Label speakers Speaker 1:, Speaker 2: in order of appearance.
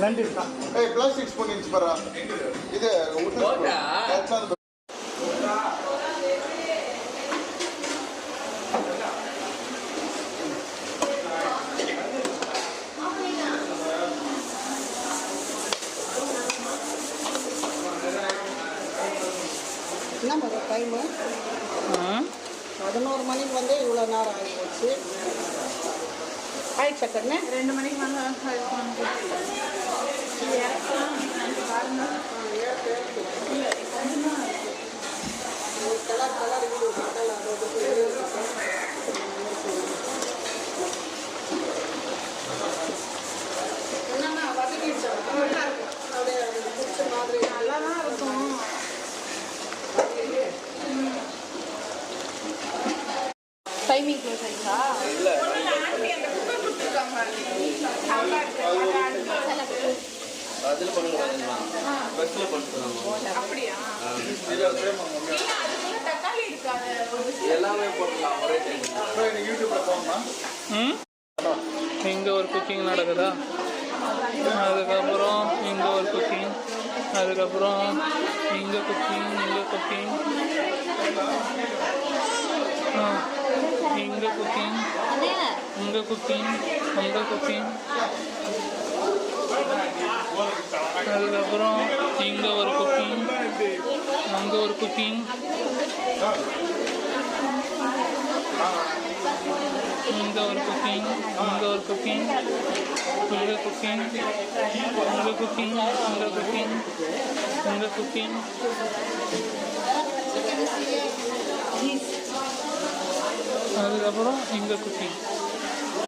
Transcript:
Speaker 1: நன்றி
Speaker 2: பிளாஸ்டிக்ஸ் பண்ணிச்சு பாரா இது
Speaker 3: என்ன டைமு 11 மணிக்கு வந்து இவ்வளோ நேரம் ஆகி போச்சு. ஆயிடுச்சா கண்ணு
Speaker 4: 2 மணிக்கு மேலே
Speaker 3: கலர் கலர் என்னன்னா வதக்கிடுச்சா அப்படியே பிடிச்ச மாதிரி
Speaker 4: நல்லா தான் இருக்கும். டைமிங் க்ளோஸ் ஆயிடுச்சா?
Speaker 5: அதில் பண்ணுறாங்க பஸ்ஸில் பண்ணுறாங்க.
Speaker 4: அப்படியா? தக்காளி இருக்காது
Speaker 5: எல்லாமே போட்டுக்கலாம் ஒரே டைம்.
Speaker 2: யூடியூப்ல போகணுமா?
Speaker 1: இங்கே ஒரு குக்கிங் நடக்குதா, அதுக்கப்புறம் இங்கே ஒரு குக்கிங், அதுக்கப்புறம் இங்கே குக்கிங், இங்கே குக்கிங், இங்கே குக்கிங், இங்கே குக்கிங், அங்கே குக்கிங், அதுக்கப்புறம் இங்கே ஒரு குக்கிங், அங்கே ஒரு குக்கிங், இங்கே ஒரு குக்கிங், இங்கே ஒரு குக்கிங், இங்கே குக்கிங், இங்கே குக்கிங், இங்கே குக்கிங், இங்கே குக்கிங், அதுக்கப்புறம் இங்கே குக்கிங்.